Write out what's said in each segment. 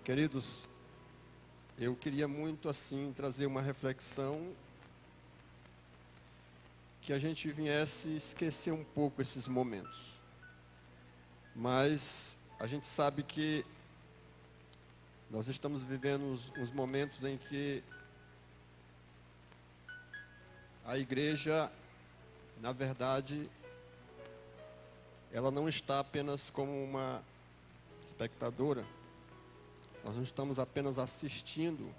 Queridos, eu queria muito assim trazer uma reflexão que a gente viesse esquecer um pouco esses momentos. Mas a gente sabe que nós estamos vivendo uns momentos em que a igreja, na verdade, ela não está apenas como uma espectadora. Nós não estamos apenas assistindo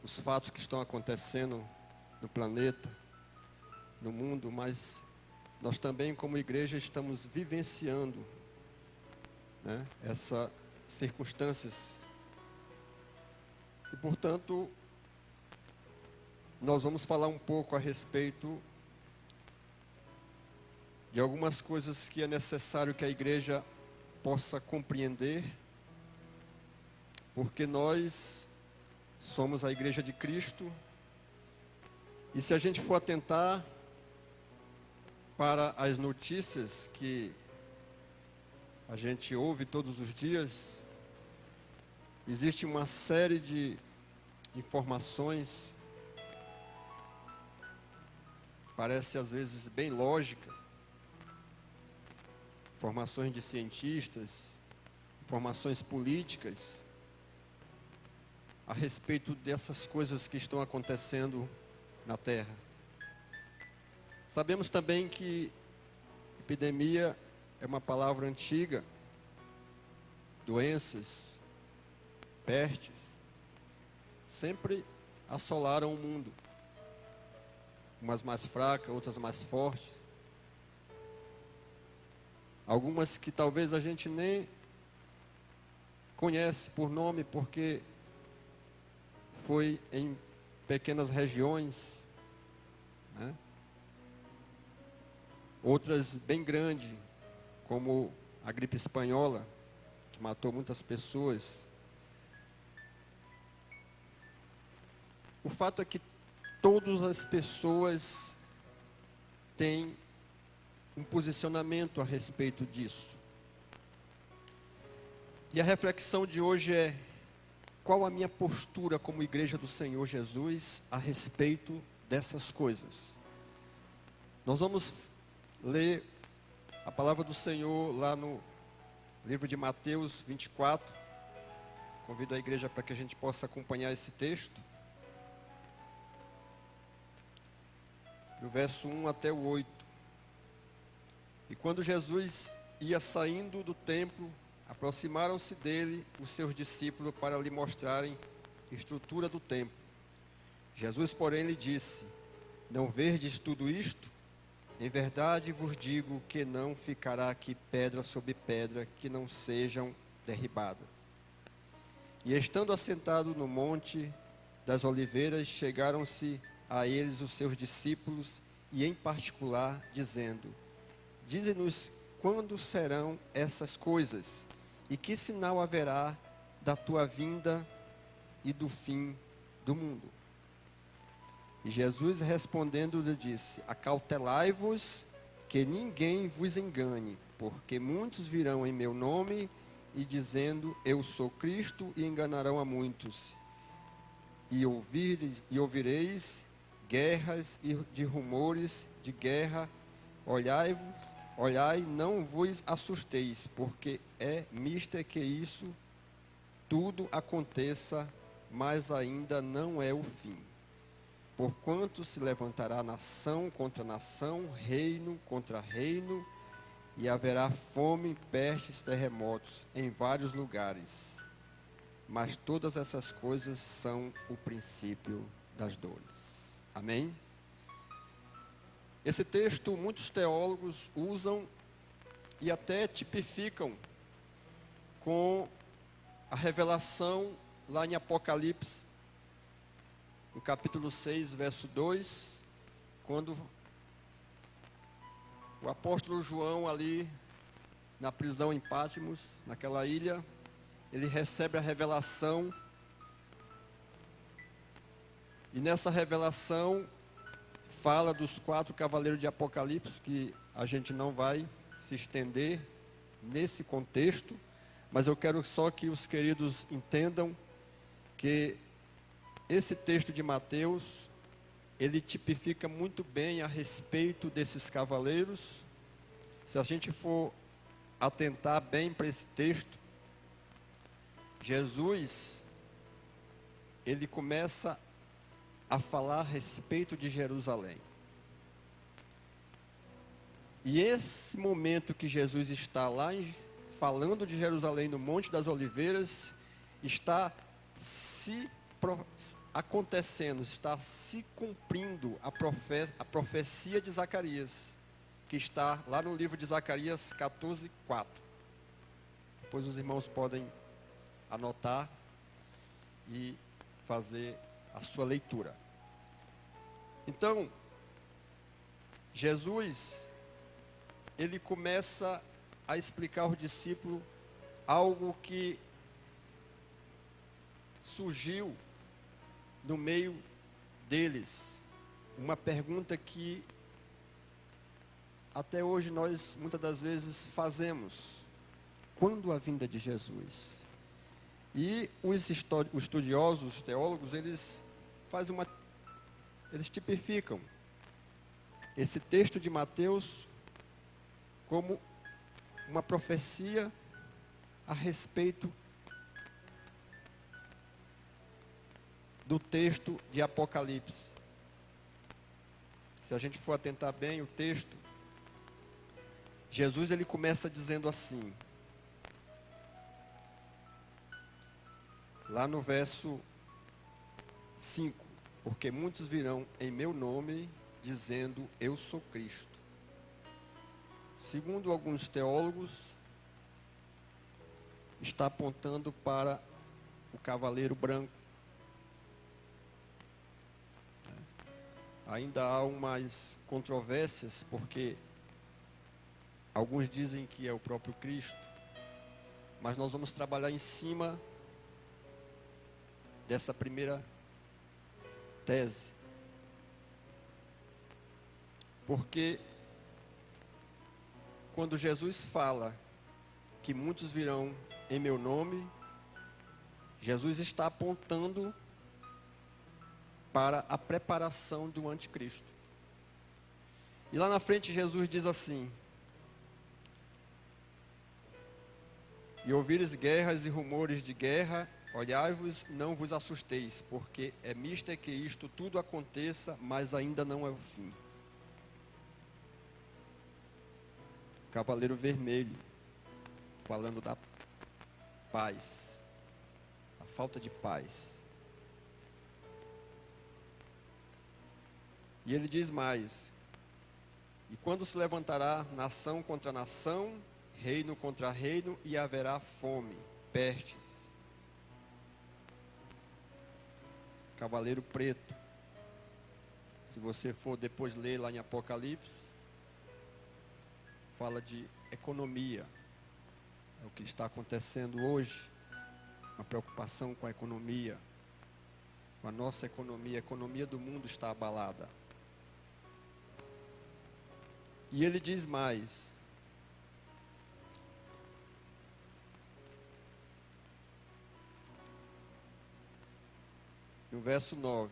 os fatos que estão acontecendo no planeta, no mundo, mas nós também, como igreja, estamos vivenciando, essas circunstâncias. E, portanto, nós vamos falar um pouco a respeito de algumas coisas que é necessário que a igreja possa compreender, porque nós somos a igreja de Cristo, e se a gente for atentar para as notícias que a gente ouve todos os dias, existe uma série de informações, parece às vezes bem lógica, informações de cientistas, informações políticas, a respeito dessas coisas que estão acontecendo na Terra. Sabemos também que epidemia é uma palavra antiga, doenças, pestes, sempre assolaram o mundo, umas mais fracas, outras mais fortes, algumas que talvez a gente nem conhece por nome, porque foi em pequenas regiões, outras bem grandes, como a gripe espanhola, que matou muitas pessoas. O fato é que todas as pessoas têm um posicionamento a respeito disso. E a reflexão de hoje é: qual a minha postura como igreja do Senhor Jesus a respeito dessas coisas? Nós vamos ler a palavra do Senhor lá no livro de Mateus 24. Convido a igreja para que a gente possa acompanhar esse texto, do verso 1 até o 8. E quando Jesus ia saindo do templo, aproximaram-se dele os seus discípulos para lhe mostrarem a estrutura do templo. Jesus, porém, lhe disse: não verdes tudo isto? Em verdade vos digo que não ficará aqui pedra sobre pedra que não sejam derribadas. E estando assentado no monte das oliveiras, chegaram-se a eles os seus discípulos, e em particular, dizendo: dize-nos quando serão essas coisas, e que sinal haverá da tua vinda e do fim do mundo? E Jesus respondendo lhe disse: acautelai-vos que ninguém vos engane, porque muitos virão em meu nome, e dizendo eu sou Cristo, e enganarão a muitos. E ouvireis guerras e de rumores de guerra. Olhai, não vos assusteis, porque é mister que isso tudo aconteça, mas ainda não é o fim. Porquanto se levantará nação contra nação, reino contra reino, e haverá fome, pestes, terremotos em vários lugares. Mas todas essas coisas são o princípio das dores. Amém? Esse texto muitos teólogos usam e até tipificam com a revelação lá em Apocalipse, no capítulo 6, verso 2, quando o apóstolo João ali na prisão em Patmos, naquela ilha, ele recebe a revelação, e nessa revelação fala dos 4 cavaleiros de Apocalipse, que a gente não vai se estender nesse contexto, mas eu quero só que os queridos entendam que esse texto de Mateus, ele tipifica muito bem a respeito desses cavaleiros. Se a gente for atentar bem para esse texto, Jesus, ele começa a falar a respeito de Jerusalém. E esse momento que Jesus está lá falando de Jerusalém no Monte das Oliveiras, está acontecendo, está se cumprindo a profecia de Zacarias, que está lá no livro de Zacarias 14:4. Depois os irmãos podem anotar e fazer a sua leitura. Então, Jesus, ele começa a explicar aos discípulos algo que surgiu no meio deles, uma pergunta que até hoje nós muitas das vezes fazemos: quando a vinda de Jesus? E os estudiosos, os teólogos, eles tipificam esse texto de Mateus como uma profecia a respeito do texto de Apocalipse. Se a gente for atentar bem o texto, Jesus ele começa dizendo assim, lá no verso 5: porque muitos virão em meu nome dizendo eu sou Cristo. Segundo alguns teólogos, está apontando para o cavaleiro branco. Ainda há umas controvérsias, porque alguns dizem que é o próprio Cristo, mas nós vamos trabalhar em cima dessa primeira tese. Porque quando Jesus fala que muitos virão em meu nome, Jesus está apontando para a preparação do anticristo. E lá na frente Jesus diz assim: e ouvires guerras e rumores de guerra, olhai-vos, não vos assusteis, porque é mister que isto tudo aconteça, mas ainda não é o fim. Cavaleiro vermelho, falando da paz, a falta de paz. E ele diz mais: e quando se levantará nação contra nação, reino contra reino, e haverá fome, pestes. Cavaleiro preto, se você for depois ler lá em Apocalipse, fala de economia. É o que está acontecendo hoje, uma preocupação com a economia, com a nossa economia. A economia do mundo está abalada. E ele diz mais: no verso 9: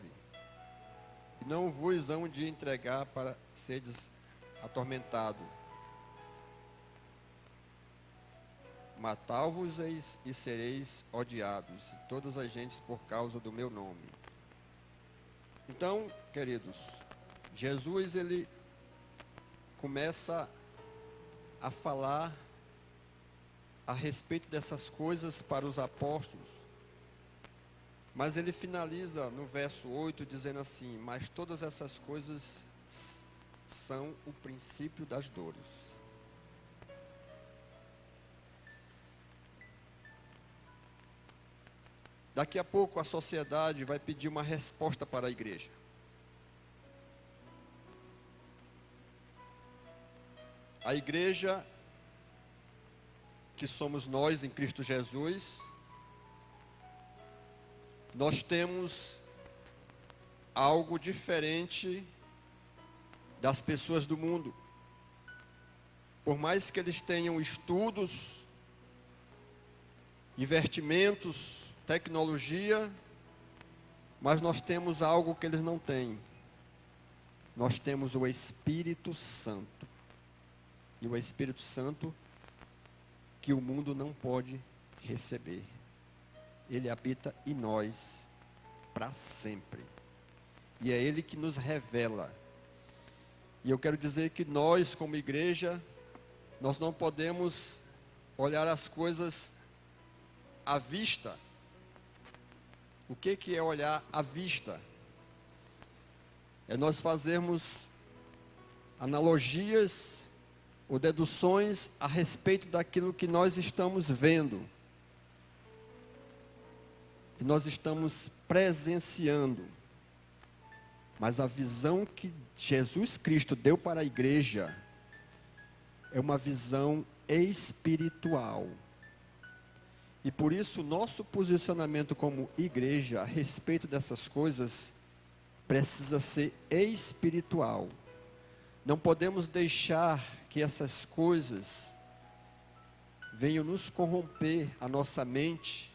e não vos hão de entregar para seres atormentado, matar-vos-eis e sereis odiados, todas as gentes por causa do meu nome. Então, queridos, Jesus ele começa a falar a respeito dessas coisas para os apóstolos, mas ele finaliza no verso 8 dizendo assim: mas todas essas coisas são o princípio das dores. Daqui a pouco a sociedade vai pedir uma resposta para a igreja. A igreja, que somos nós em Cristo Jesus, nós temos algo diferente das pessoas do mundo. Por mais que eles tenham estudos, investimentos, tecnologia, mas nós temos algo que eles não têm. Nós temos o Espírito Santo. E o Espírito Santo que o mundo não pode receber. Ele habita em nós para sempre. E é Ele que nos revela. E eu quero dizer que nós, como igreja, nós não podemos olhar as coisas à vista. O que é olhar à vista? É nós fazermos analogias ou deduções a respeito daquilo que nós estamos vendo, que nós estamos presenciando. Mas a visão que Jesus Cristo deu para a igreja é uma visão espiritual. E por isso, nosso posicionamento como igreja a respeito dessas coisas precisa ser espiritual. Não podemos deixar que essas coisas venham nos corromper a nossa mente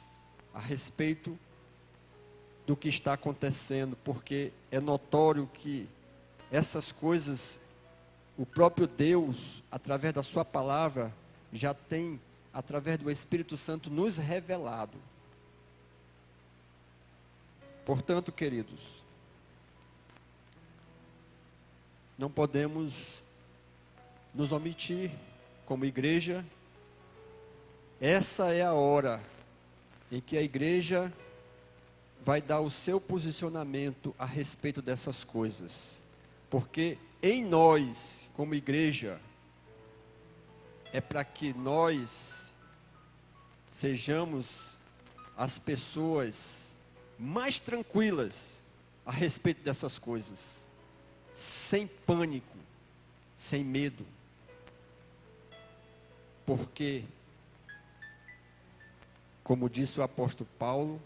a respeito do que está acontecendo, porque é notório que essas coisas, o próprio Deus, através da sua palavra, já tem, através do Espírito Santo, nos revelado. Portanto, queridos, não podemos nos omitir como igreja. Essa é a hora em que a igreja vai dar o seu posicionamento a respeito dessas coisas. Porque em nós, como igreja, é para que nós sejamos as pessoas mais tranquilas a respeito dessas coisas, sem pânico, sem medo. Porque, como disse o apóstolo Paulo,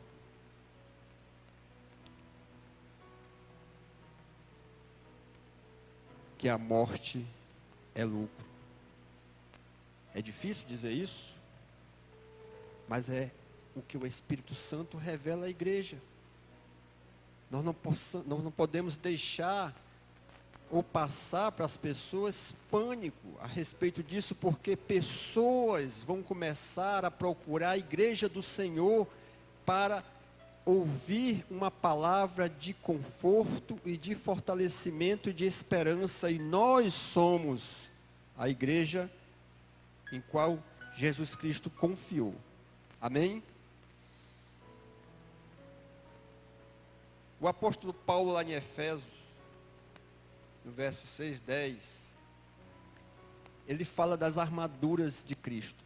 que a morte é lucro. É difícil dizer isso, mas é o que o Espírito Santo revela à igreja. Nós não podemos deixar ou passar para as pessoas pânico a respeito disso, porque pessoas vão começar a procurar a igreja do Senhor para ouvir uma palavra de conforto e de fortalecimento e de esperança, e nós somos a igreja em qual Jesus Cristo confiou. Amém? O apóstolo Paulo, lá em Efésios, no verso 6, 10, ele fala das armaduras de Cristo.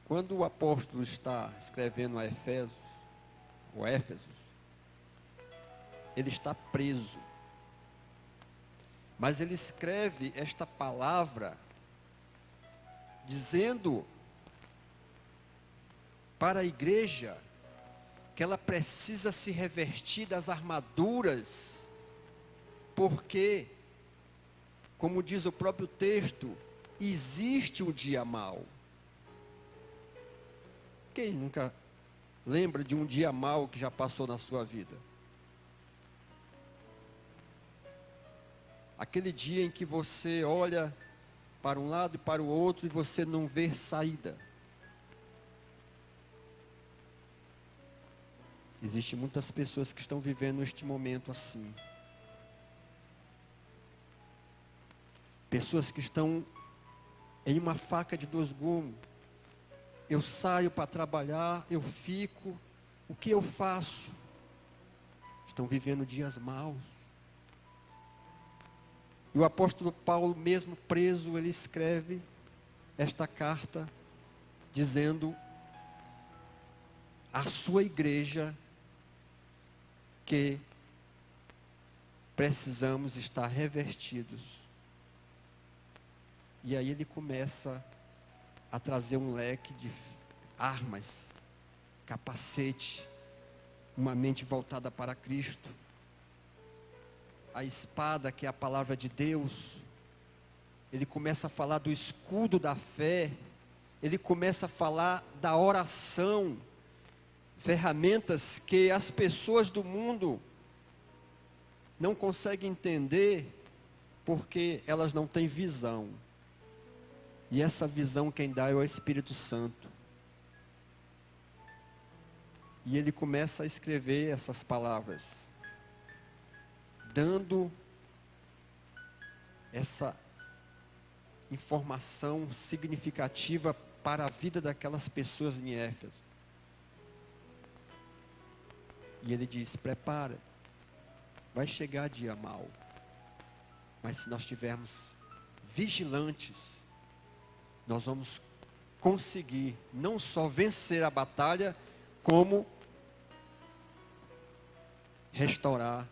Quando o apóstolo está escrevendo a Efésios, ou Éfesos, ele está preso. Mas ele escreve esta palavra dizendo para a igreja que ela precisa se revestir das armaduras, porque, como diz o próprio texto, existe um dia mau. Quem nunca lembra de um dia mau que já passou na sua vida? Aquele dia em que você olha para um lado e para o outro e você não vê saída. Existem muitas pessoas que estão vivendo este momento assim. Pessoas que estão em uma faca de dois gumes. Eu saio para trabalhar, eu fico, o que eu faço? Estão vivendo dias maus. E o apóstolo Paulo, mesmo preso, ele escreve esta carta dizendo à sua igreja que precisamos estar revestidos. E aí ele começa a trazer um leque de armas, capacete, uma mente voltada para Cristo, a espada, que é a palavra de Deus. Ele começa a falar do escudo da fé, ele começa a falar da oração, ferramentas que as pessoas do mundo não conseguem entender, porque elas não têm visão. E essa visão quem dá é o Espírito Santo. E ele começa a escrever essas palavras, dando essa informação significativa para a vida daquelas pessoas em Éfeso. E ele diz: prepara, vai chegar dia mau, mas se nós estivermos vigilantes, nós vamos conseguir não só vencer a batalha, como restaurar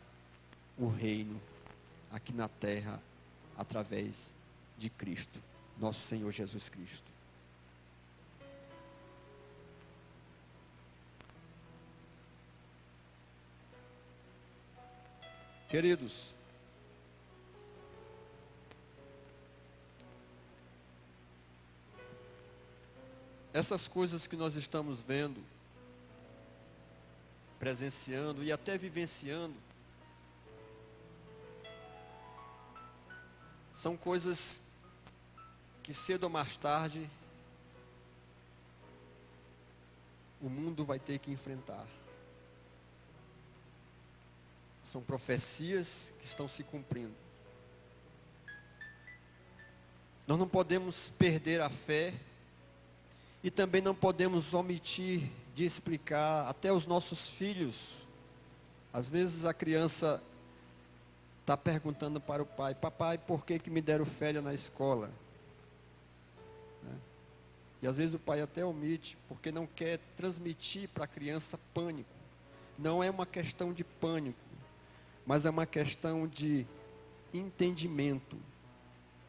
o reino aqui na terra, através de Cristo, nosso Senhor Jesus Cristo. Queridos, essas coisas que nós estamos vendo, presenciando e até vivenciando, são coisas que cedo ou mais tarde o mundo vai ter que enfrentar. São profecias que estão se cumprindo. Nós não podemos perder a fé e também não podemos omitir de explicar até aos nossos filhos. Às vezes a criança está perguntando para o pai: papai, por que me deram férias na escola? E às vezes o pai até omite, porque não quer transmitir para a criança pânico. Não é uma questão de pânico, mas é uma questão de entendimento.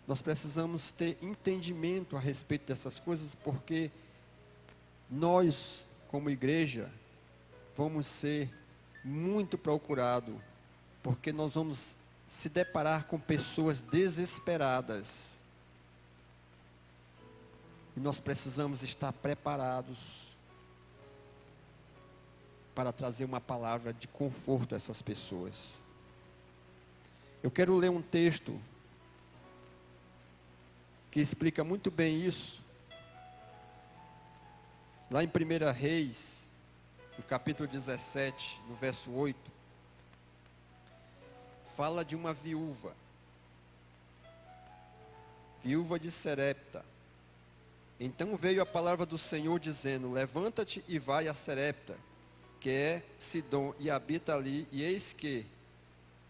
Nós precisamos ter entendimento a respeito dessas coisas, porque nós, como igreja, vamos ser muito procurados, porque nós vamos se deparar com pessoas desesperadas. E nós precisamos estar preparados para trazer uma palavra de conforto a essas pessoas. Eu quero ler um texto que explica muito bem isso. Lá em 1 Reis, no capítulo 17, no verso 8, fala de uma viúva de Serepta. Então veio a palavra do Senhor dizendo: levanta-te e vai a Serepta, que é Sidom, e habita ali, e eis que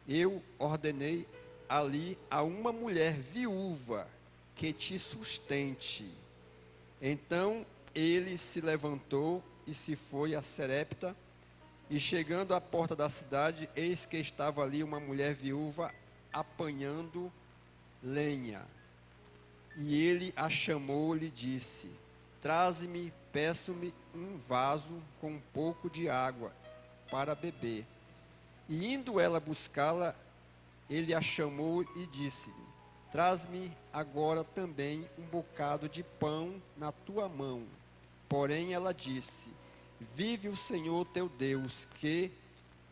eu ordenei ali a uma mulher viúva que te sustente. Então ele se levantou e se foi a Serepta, e chegando à porta da cidade, eis que estava ali uma mulher viúva apanhando lenha. E ele a chamou e lhe disse: traze-me, peço-me um vaso com um pouco de água para beber. E indo ela buscá-la, ele a chamou e disse-lhe: traze-me agora também um bocado de pão na tua mão. Porém ela disse: vive o Senhor teu Deus, que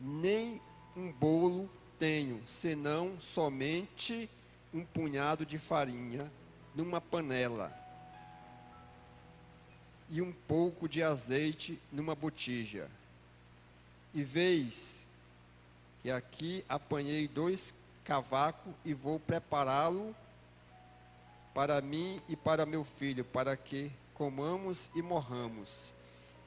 nem um bolo tenho, senão somente um punhado de farinha numa panela e um pouco de azeite numa botija. E veis que aqui apanhei 2 cavacos e vou prepará-lo para mim e para meu filho, para que comamos e morramos.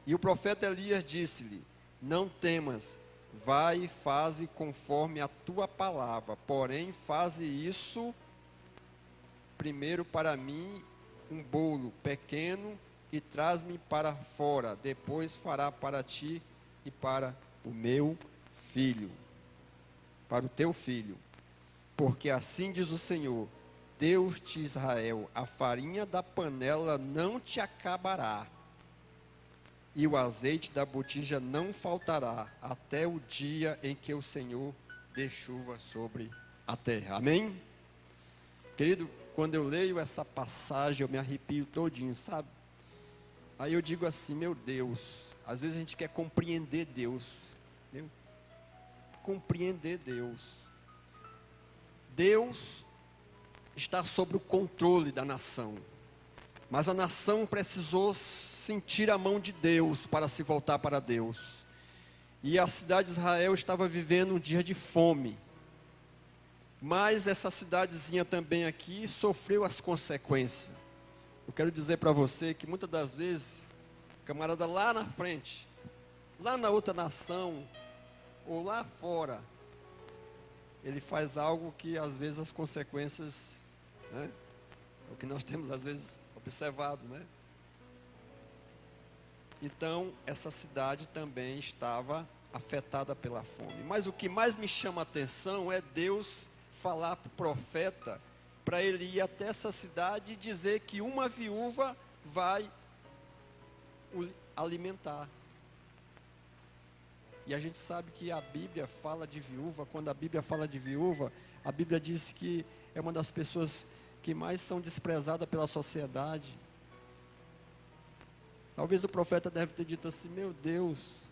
E o profeta Elias disse-lhe: não temas, vai e faze conforme a tua palavra, porém faze isso primeiro para mim um bolo pequeno e traz-me para fora, depois fará para ti e para o meu filho, para o teu filho. Porque assim diz o Senhor, Deus de Israel: a farinha da panela não te acabará, e o azeite da botija não faltará, até o dia em que o Senhor dê chuva sobre a terra. Amém? Querido, quando eu leio essa passagem, eu me arrepio todinho, sabe? Aí eu digo assim, meu Deus, às vezes a gente quer compreender Deus, entendeu? Compreender Deus. Deus está sob o controle da nação, mas a nação precisou sentir a mão de Deus para se voltar para Deus. E a cidade de Israel estava vivendo um dia de fome, mas essa cidadezinha também aqui sofreu as consequências. Eu quero dizer para você que muitas das vezes, camarada lá na frente, lá na outra nação, ou lá fora, ele faz algo que às vezes as consequências, né, é o que nós temos às vezes observado, né? Então, essa cidade também estava afetada pela fome. Mas o que mais me chama a atenção é Deus falar para o profeta, para ele ir até essa cidade e dizer que uma viúva vai o alimentar. E a gente sabe que a Bíblia fala de viúva. Quando a Bíblia fala de viúva, a Bíblia diz que é uma das pessoas que mais são desprezadas pela sociedade. Talvez o profeta deve ter dito assim, meu Deus,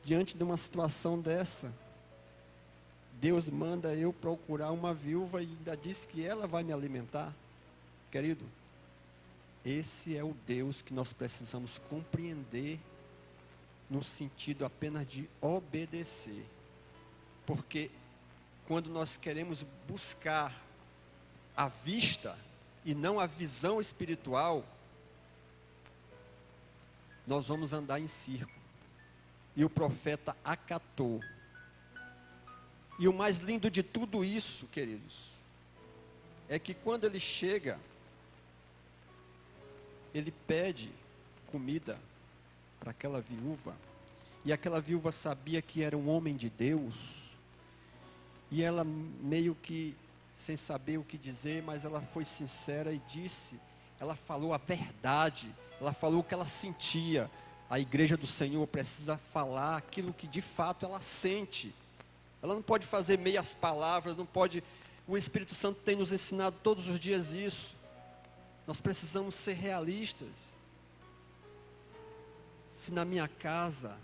diante de uma situação dessa, Deus manda eu procurar uma viúva e ainda diz que ela vai me alimentar. Querido, esse é o Deus que nós precisamos compreender no sentido apenas de obedecer. Porque quando nós queremos buscar a vista e não a visão espiritual, nós vamos andar em círculo. E o profeta acatou. E o mais lindo de tudo isso, queridos, é que quando ele chega, ele pede comida para aquela viúva. E aquela viúva sabia que era um homem de Deus. E ela meio que sem saber o que dizer, mas ela foi sincera e disse, ela falou a verdade, ela falou o que ela sentia. A igreja do Senhor precisa falar aquilo que de fato ela sente. Ela não pode fazer meias palavras, não pode. O Espírito Santo tem nos ensinado todos os dias isso. Nós precisamos ser realistas. Se na minha casa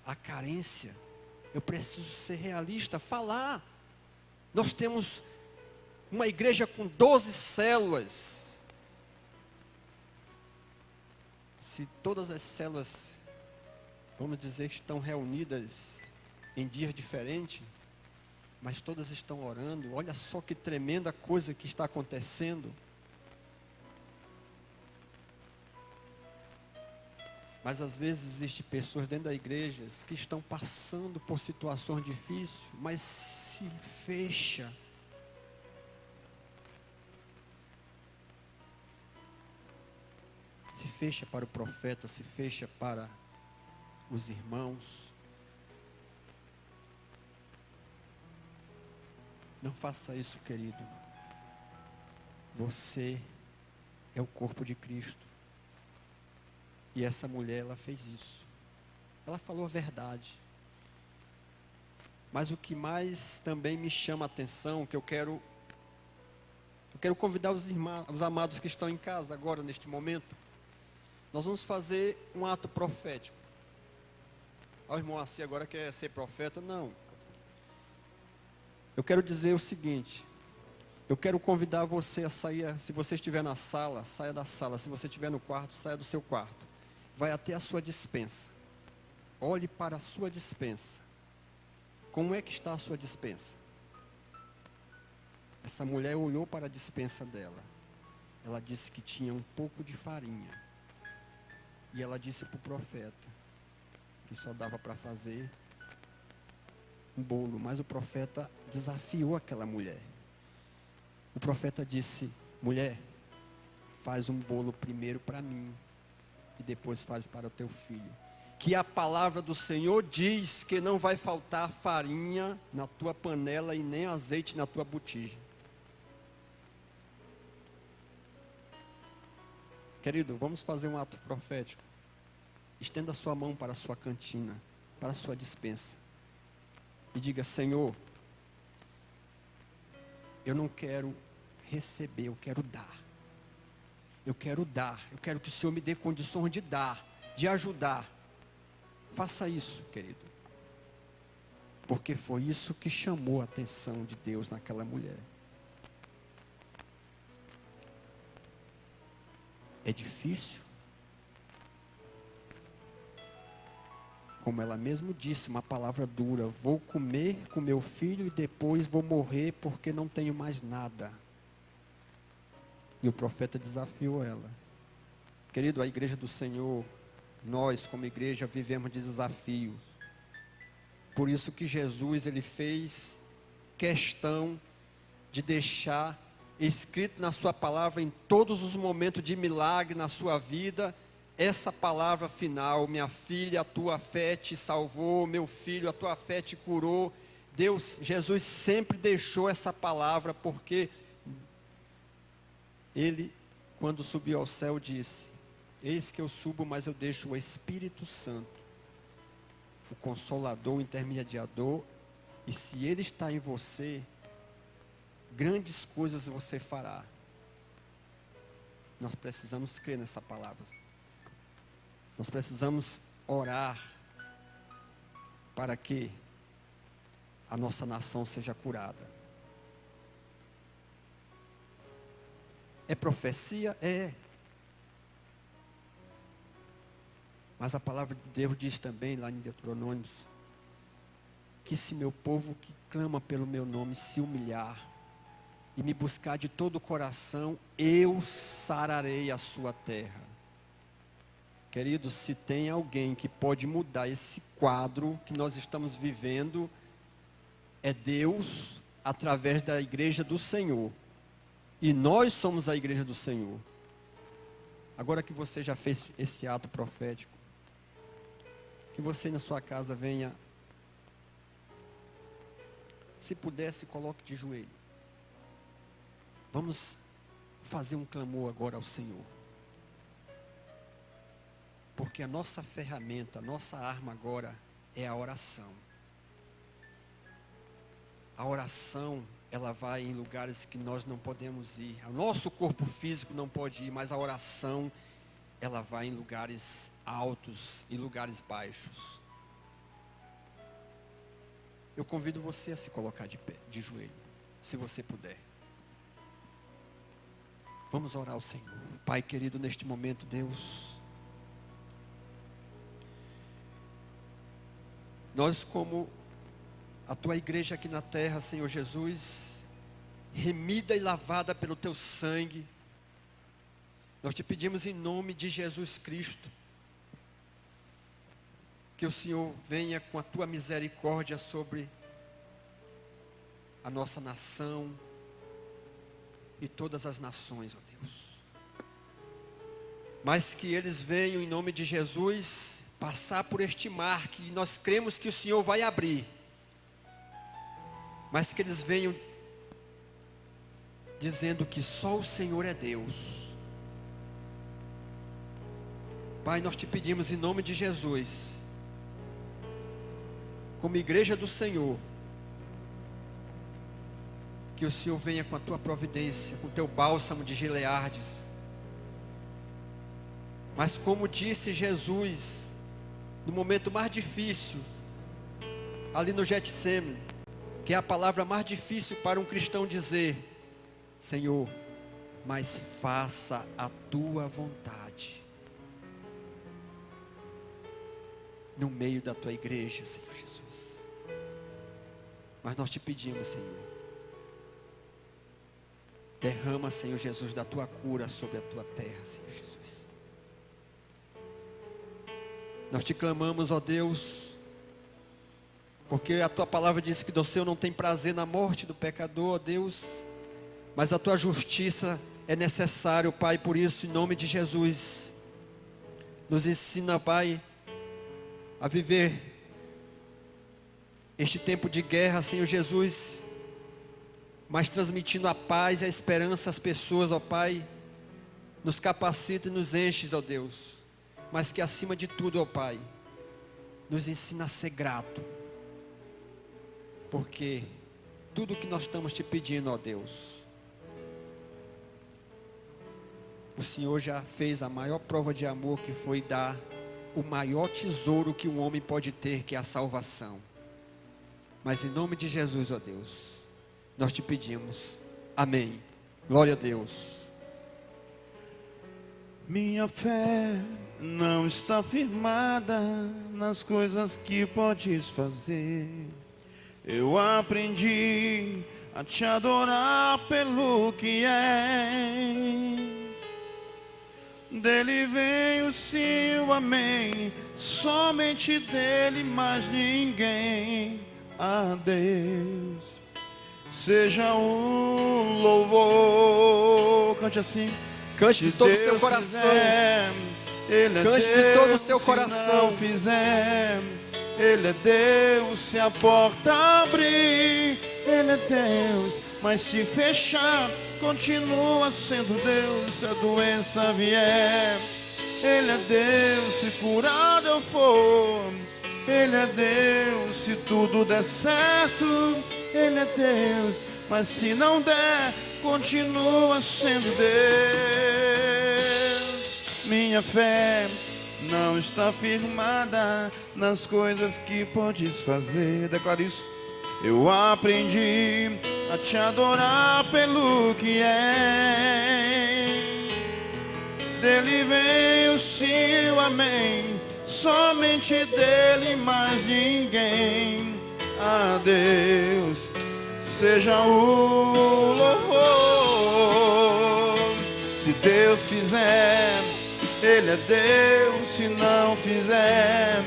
há carência, eu preciso ser realista, falar. Nós temos uma igreja com 12 células. Se todas as células, vamos dizer, estão reunidas em dias diferentes, mas todas estão orando, olha só que tremenda coisa que está acontecendo. Mas às vezes existem pessoas dentro da igreja que estão passando por situações difíceis, mas se fecha. Se fecha para o profeta, se fecha para os irmãos. Não faça isso, querido. Você é o corpo de Cristo. E essa mulher, ela fez isso. Ela falou a verdade. Mas o que mais também me chama a atenção, que eu quero convidar os irmãos, os amados que estão em casa agora, neste momento. Nós vamos fazer um ato profético. O irmão assim agora quer ser profeta? Não. Eu quero dizer o seguinte. Eu quero convidar você a sair. Se você estiver na sala, saia da sala. Se você estiver no quarto, saia do seu quarto. Vai até a sua despensa. Olhe para a sua despensa. Como é que está a sua despensa? Essa mulher olhou para a despensa dela. Ela disse que tinha um pouco de farinha. E ela disse para o profeta que só dava para fazer um bolo. Mas o profeta desafiou aquela mulher. O profeta disse, mulher, faz um bolo primeiro para mim e depois faz para o teu filho. Que a palavra do Senhor diz que não vai faltar farinha na tua panela e nem azeite na tua botija. Querido, vamos fazer um ato profético. Estenda a sua mão para a sua cantina, para a sua despensa. E diga, Senhor, eu não quero receber, eu quero dar. Eu quero dar, eu quero que o Senhor me dê condições de dar, de ajudar. Faça isso, querido. Porque foi isso que chamou a atenção de Deus naquela mulher. É difícil? Como ela mesmo disse, uma palavra dura: vou comer com meu filho e depois vou morrer porque não tenho mais nada. E o profeta desafiou ela. Querido, a igreja do Senhor, nós como igreja vivemos de desafios. Por isso que Jesus, ele fez questão de deixar escrito na sua palavra, em todos os momentos de milagre na sua vida, essa palavra final: minha filha, a tua fé te salvou, meu filho, a tua fé te curou. Jesus sempre deixou essa palavra, porque ele, quando subiu ao céu, disse: eis que eu subo, mas eu deixo o Espírito Santo, o Consolador, o Intermediador, e se ele está em você, grandes coisas você fará. Nós precisamos crer nessa palavra. Nós precisamos orar para que a nossa nação seja curada. É profecia? É. Mas a palavra de Deus diz também, lá em Deuteronômio, que se meu povo que clama pelo meu nome se humilhar e me buscar de todo o coração, eu sararei a sua terra. Queridos, se tem alguém que pode mudar esse quadro que nós estamos vivendo, é Deus, através da igreja do Senhor. E nós somos a igreja do Senhor. Agora que você já fez esse ato profético, que você na sua casa venha, se puder, se coloque de joelho. Vamos fazer um clamor agora ao Senhor. Porque a nossa ferramenta, a nossa arma agora é a oração. A oração, ela vai em lugares que nós não podemos ir. O nosso corpo físico não pode ir, mas a oração, ela vai em lugares altos e lugares baixos. Eu convido você a se colocar de pé, de joelho, se você puder. Vamos orar ao Senhor. Pai querido, neste momento, Deus, nós como a tua igreja aqui na terra, Senhor Jesus, remida e lavada pelo teu sangue, nós te pedimos em nome de Jesus Cristo, que o Senhor venha com a tua misericórdia sobre a nossa nação e todas as nações, ó Deus. Mas que eles venham em nome de Jesus passar por este mar que nós cremos que o Senhor vai abrir. Mas que eles venham dizendo que só o Senhor é Deus. Pai, nós te pedimos em nome de Jesus, como igreja do Senhor, que o Senhor venha com a tua providência, com o teu bálsamo de Gileades. Mas como disse Jesus, no momento mais difícil, ali no Getsêmani, que é a palavra mais difícil para um cristão dizer: Senhor, mas faça a tua vontade. No meio da tua igreja, Senhor Jesus. Mas nós te pedimos, Senhor, derrama, Senhor Jesus, da tua cura sobre a tua terra, Senhor Jesus. Nós te clamamos, ó Deus, porque a tua palavra diz que do Senhor não tem prazer na morte do pecador, ó Deus, mas a tua justiça é necessário, Pai. Por isso, em nome de Jesus, nos ensina, Pai, a viver este tempo de guerra, Senhor Jesus, mas transmitindo a paz e a esperança às pessoas, ó Pai. Nos capacita e nos enches, ó Deus, mas que acima de tudo, ó Pai, nos ensina a ser grato, porque tudo que nós estamos te pedindo, ó Deus, o Senhor já fez a maior prova de amor, que foi dar o maior tesouro que um homem pode ter, que é a salvação. Mas em nome de Jesus, ó Deus, nós te pedimos, amém. Glória a Deus. Minha fé não está firmada nas coisas que podes fazer. Eu aprendi a te adorar pelo que és. Dele vem o sim, o amém, somente dele, mais ninguém. A Deus seja o louvor. Cante assim. Cante de todo o seu coração. Cante de todo o seu coração. Se não fizer, Ele é Deus. Se a porta abrir, Ele é Deus. Mas se fechar, continua sendo Deus. Se a doença vier, Ele é Deus. Se curado eu for, Ele é Deus. Se tudo der certo, Ele é Deus. Mas se não der, continua sendo Deus. Minha fé não está firmada nas coisas que podes fazer. Declara isso. Eu aprendi a te adorar pelo que é. Dele vem o sim, o amém, somente dele, mais ninguém. A Deus seja o louvor. Se Deus fizer, Ele é Deus. Se não fizer,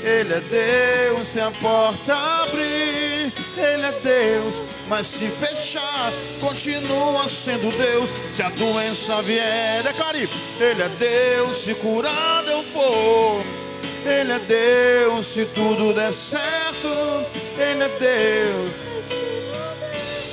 Ele é Deus. Se a porta abrir, Ele é Deus. Mas se fechar, continua sendo Deus. Se a doença vier, declare, Ele é Deus. Se curado eu for, Ele é Deus. Se tudo der certo, Ele é Deus.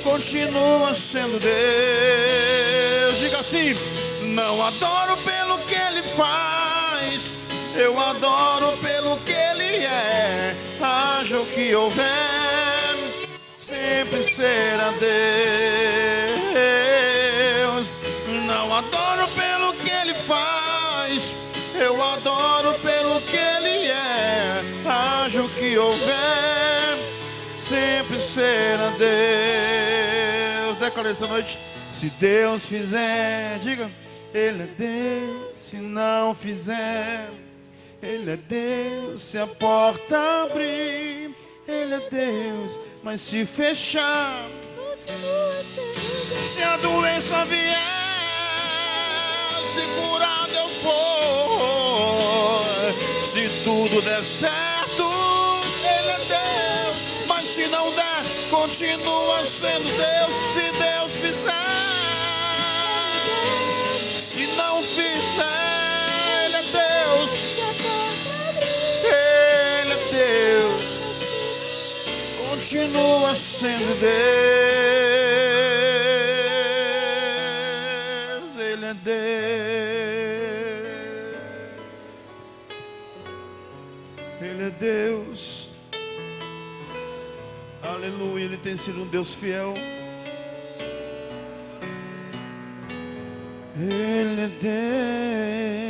Continua sendo Deus. Diga assim: não adoro pelo que Ele faz, eu adoro pelo que Ele é. Haja o que houver, sempre será Deus. Não adoro pelo que Ele faz, eu adoro pelo que Ele é. Haja o que houver, sempre será Deus. Declara essa noite: se Deus fizer, diga, Ele é Deus. Se não fizer, Ele é Deus. Se a porta abrir, Ele é Deus. Mas se fechar, continua sendo Deus. Se a doença vier, se curado eu for, se tudo der certo, Ele é Deus. Mas se não der, continua sendo Deus. Se Deus fizer, se não fizer, Ele é Deus. Ele é Deus. Continua sendo Deus. Ele é Deus. Ele é Deus. Aleluia. Ele tem sido um Deus fiel. Ele é Deus.